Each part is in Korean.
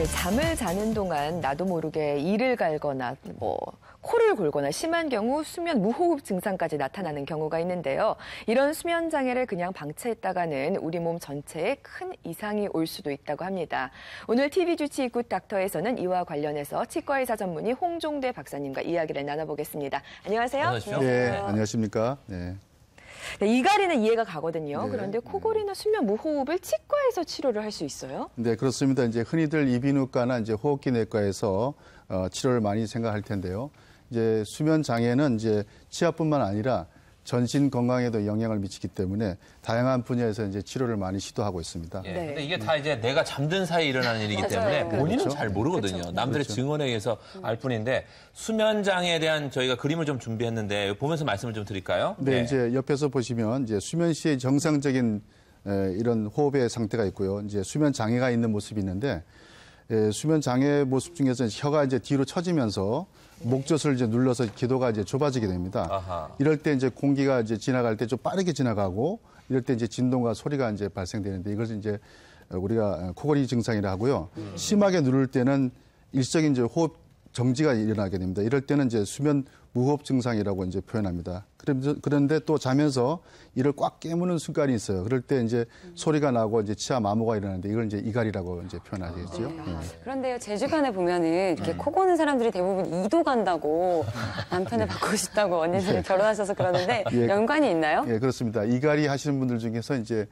네, 잠을 자는 동안 나도 모르게 이를 갈거나 코를 골거나 심한 경우 수면 무호흡 증상까지 나타나는 경우가 있는데요. 이런 수면 장애를 그냥 방치했다가는 우리 몸 전체에 큰 이상이 올 수도 있다고 합니다. 오늘 TV주치 굿닥터에서는 이와 관련해서 치과의사 전문의 홍종대 박사님과 이야기를 나눠보겠습니다. 안녕하세요. 안녕하세요. 네, 안녕하십니까. 네. 네, 이갈이는 이해가 가거든요. 네. 그런데 코골이나 수면 무호흡을 치과에서 치료를 할 수 있어요? 네, 그렇습니다. 이제 흔히들 이비인후과나 이제 호흡기 내과에서 치료를 많이 생각할 텐데요. 이제 수면 장애는 이제 치아뿐만 아니라 전신 건강에도 영향을 미치기 때문에 다양한 분야에서 이제 치료를 많이 시도하고 있습니다. 예, 네. 근데 이게 다 이제 내가 잠든 사이에 일어나는 일이기 때문에 본인은 그렇죠. 잘 모르거든요. 그렇죠. 남들의 증언에 의해서 알 뿐인데 수면 장애에 대한 저희가 그림을 좀 준비했는데 보면서 말씀을 좀 드릴까요? 네, 이제 옆에서 보시면 이제 수면 시의 정상적인 이런 호흡의 상태가 있고요. 이제 수면 장애가 있는 모습이 있는데 수면 장애 모습 중에서 혀가 이제 뒤로 처지면서 목젖을 이제 눌러서 기도가 이제 좁아지게 됩니다. 아하. 이럴 때 이제 공기가 이제 지나갈 때 좀 빠르게 지나가고 이럴 때 이제 진동과 소리가 이제 발생되는데 이것을 이제 우리가 코골이 증상이라 하고요. 심하게 누를 때는 일시적인 이제 호흡 정지가 일어나게 됩니다. 이럴 때는 이제 수면 무호흡 증상이라고 이제 표현합니다. 그런데 또 자면서 이를 꽉 깨무는 순간이 있어요. 그럴 때 이제 소리가 나고 이제 치아 마모가 일어나는데 이걸 이제 이갈이라고 이제 표현하겠죠. 그런데요, 제 주변에 보면은 이렇게 코 고는 사람들이 대부분 이도 간다고 남편을 바꾸고 싶다고 언니들이 결혼하셔서 그러는데 예. 연관이 있나요? 예, 그렇습니다. 이갈이 하시는 분들 중에서 이제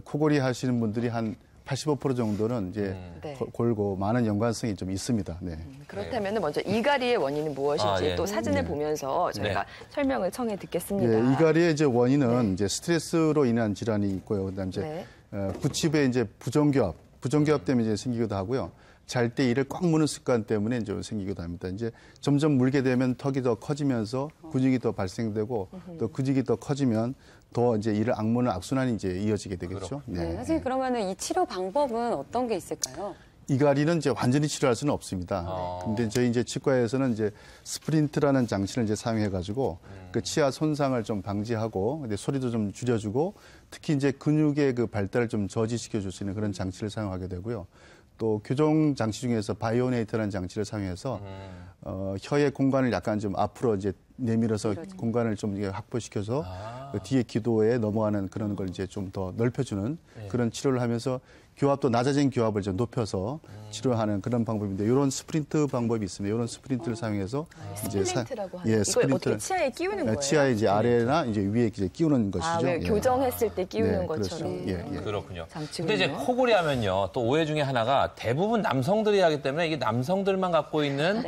코골이 하시는 분들이 한 85% 정도는 이제 네. 골고 많은 연관성이 좀 있습니다. 네. 그렇다면 먼저 이갈이의 원인은 무엇인지 예. 또 사진을 보면서 저희가 설명을 청해 듣겠습니다. 예, 이갈이의 이제 원인은 이제 스트레스로 인한 질환이 있고요. 그다음 이제 구취부의 이제 부정교합 때문에 이제 생기기도 하고요. 잘 때 이를 꽉 무는 습관 때문에 이제 생기기도 합니다. 이제 점점 물게 되면 턱이 더 커지면서 근육이 더 발생되고 또 근육이 더 커지면 더 이제 이를 악무는 악순환이 이제 이어지게 되겠죠. 네, 선생님 그러면은 이 치료 방법은 어떤 게 있을까요? 이갈이는 이제 완전히 치료할 수는 없습니다. 근데 저희 이제 치과에서는 이제 스프린트라는 장치를 이제 사용해가지고 그 치아 손상을 좀 방지하고 근데 소리도 좀 줄여주고 특히 이제 근육의 그 발달을 좀 저지시켜 줄 수 있는 그런 장치를 사용하게 되고요. 또 교정 장치 중에서 바이오네이터라는 장치를 사용해서 혀의 공간을 약간 좀 앞으로 이제 내밀어서 공간을 좀 확보시켜서 그 뒤에 기도에 넘어가는 그런 걸 이제 좀 더 넓혀주는 그런 치료를 하면서 교합도 낮아진 교합을 좀 높여서 치료하는 그런 방법인데 이런 스프린트 방법이 있습니다. 이런 스프린트를 사용해서 스플린트라고 하는 예, 이걸 스프린트를 어떻게 치아에 끼우는 거예요? 치아에 이제 아래나 이제 위에 이제 끼우는 것이죠. 왜 예. 교정했을 때 끼우는 네, 것처럼. 그렇죠. 예, 예. 그렇군요. 장치군요. 근데 이제 코골이 하면요. 또 오해 중에 하나가 대부분 남성들이 하기 때문에 이게 남성들만 갖고 있는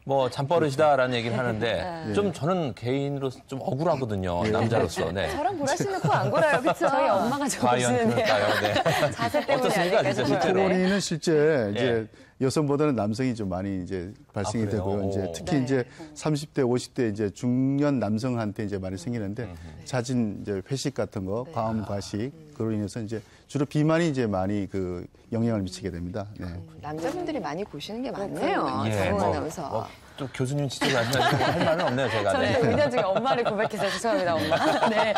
뭐 잠버릇이다라는 얘기를 하는데 좀 저는 개인으로서 좀 억울하거든요. 남자로서. 네. 저랑 보라 씨는 코 안 골아요, 그렇죠? 저희 엄마가 과연 좋으시는데요. 그럴까요? 네. 자세 때문에 어떻습니까, 아닐까 진짜 싶어요. 실제로? 코골이는 실제 이제 예. 여성보다는 남성이 좀 많이 이제 발생이 그래요? 되고요. 이제 오. 특히 이제 30대, 50대 이제 중년 남성한테 이제 많이 생기는데 잦은 이제 회식 같은 거, 과음 과식 그로 인해서 이제 주로 비만이 이제 많이 그 영향을 미치게 됩니다. 네. 남자분들이 많이 고시는 게 많네요. 예, 정우 뭐, 아나운서. 또 교수님 직접 말씀하시고 할 말은 없네요, 제가. 저는 네. 의견 중에 엄마를 고백해서 죄송합니다, 엄마. 네.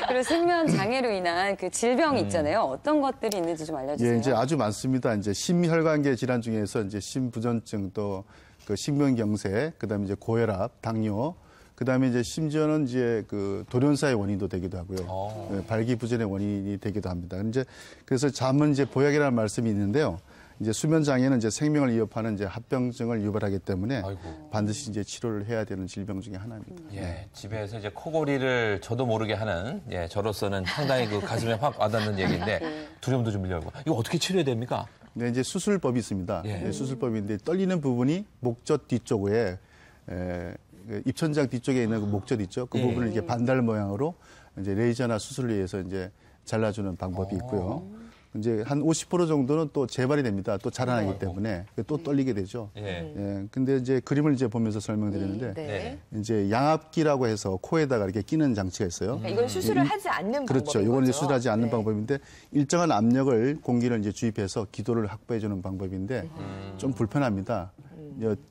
그리고 수면 장애로 인한 그 질병이 있잖아요. 어떤 것들이 있는지 좀 알려주세요. 예, 이제 아주 많습니다. 이제 심혈관계 질환 중에서 이제 심부전증 또 그 심근경색, 그다음에 이제 고혈압, 당뇨, 그다음에 이제 심지어는 이제 그 돌연사의 원인도 되기도 하고요. 예, 발기부전의 원인이 되기도 합니다. 이제 그래서 잠은 이제 보약이라는 말씀이 있는데요. 이제 수면 장애는 이제 생명을 위협하는 이제 합병증을 유발하기 때문에 반드시 이제 치료를 해야 되는 질병 중에 하나입니다. 예, 집에서 이제 코골이를 저도 모르게 하는 예, 저로서는 상당히 그 가슴에 확 와닿는 얘기인데 두려움도 좀 밀려오고 이거 어떻게 치료해야 됩니까? 네, 이제 수술법이 있습니다. 예. 네, 수술법인데 떨리는 부분이 목젖 뒤쪽에 그 입천장 뒤쪽에 있는 그 목젖 있죠. 그 부분을 이렇게 반달 모양으로 이제 레이저나 수술을 위해서 이제 잘라주는 방법이 있고요. 이제 한 50% 정도는 또 재발이 됩니다. 또 자라나기 때문에 또 떨리게 되죠. 예. 예, 근데 이제 그림을 이제 보면서 설명드리는데 네. 이제 양압기라고 해서 코에다가 이렇게 끼는 장치가 있어요. 그러니까 이건 수술을 하지 않는 그렇죠. 방법인 이건 이제 거죠? 수술하지 않는 네. 방법인데 일정한 압력을 공기를 이제 주입해서 기도를 확보해 주는 방법인데 좀 불편합니다.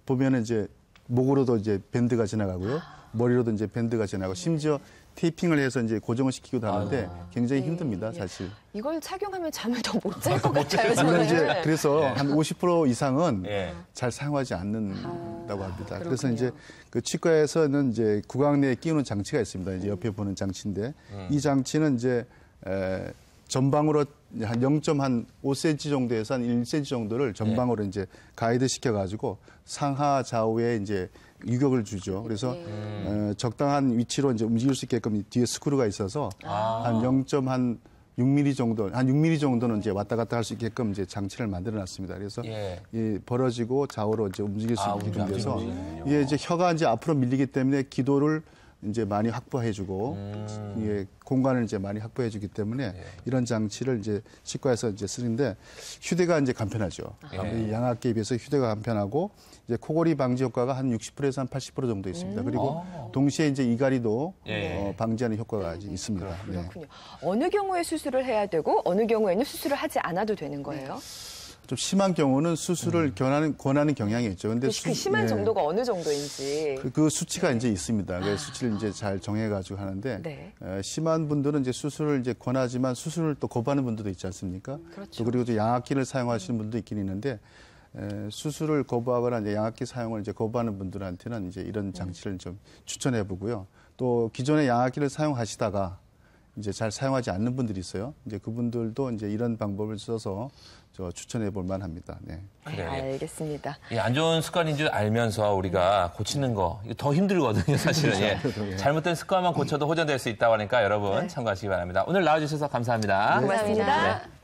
보면은 이제 목으로도 이제 밴드가 지나가고요. 머리로도 이제 밴드가 지나가고 심지어 테이핑을 해서 이제 고정을 시키기도 하는데 굉장히 힘듭니다, 사실. 이걸 착용하면 잠을 더 못 잘 것 같아요. 저는. 이제 그래서 한 50% 이상은 예. 잘 사용하지 않는다고 합니다. 그래서 이제 그 치과에서는 이제 구강 내에 끼우는 장치가 있습니다. 이제 옆에 보는 장치인데 이 장치는 이제 전방으로 한 0.5cm 정도에서 한 1cm 정도를 전방으로 이제 가이드 시켜가지고 상하 좌우에 이제 유격을 주죠. 그래서 적당한 위치로 이제 움직일 수 있게끔 뒤에 스크루가 있어서 한 0.6mm 정도, 한 6mm 정도는 이제 왔다 갔다 할 수 있게끔 이제 장치를 만들어놨습니다. 그래서 이 벌어지고 좌우로 이제 움직일 수 있게 돼서 이게 이제 혀가 이제 앞으로 밀리기 때문에 기도를 이제 많이 확보해주고 이게 공간을 이제 많이 확보해주기 때문에 이런 장치를 이제 치과에서 이제 쓰는데 휴대가 이제 간편하죠. 이 양압기에 비해서 휴대가 간편하고 이제 코골이 방지 효과가 한 60%에서 한 80% 정도 있습니다. 그리고 동시에 이제 이갈이도 방지하는 효과가 있습니다. 그렇군요. 어느 경우에 수술을 해야 되고 어느 경우에는 수술을 하지 않아도 되는 거예요? 좀 심한 경우는 수술을 권하는 경향이 있죠. 근데 그 심한 정도가 어느 정도인지. 그 수치가 이제 있습니다. 그 수치를 이제 잘 정해가지고 하는데 심한 분들은 이제 수술을 이제 권하지만 수술을 또 거부하는 분들도 있지 않습니까? 그렇죠. 또 그리고 또 양압기를 사용하시는 분도 있긴 있는데 수술을 거부하거나 이제 양압기 사용을 이제 거부하는 분들한테는 이제 이런 장치를 좀 추천해 보고요. 또 기존에 양압기를 사용하시다가 이제 잘 사용하지 않는 분들이 있어요. 이제 그분들도 이제 이런 방법을 써서 추천해 볼 만합니다. 네. 그래요. 알겠습니다. 안 좋은 습관인 줄 알면서 우리가 고치는 거 이거 더 힘들거든요, 사실은. 예. 잘못된 습관만 고쳐도 호전될 수 있다고 하니까 여러분 참고하시기 바랍니다. 오늘 나와주셔서 감사합니다. 고맙습니다. 네.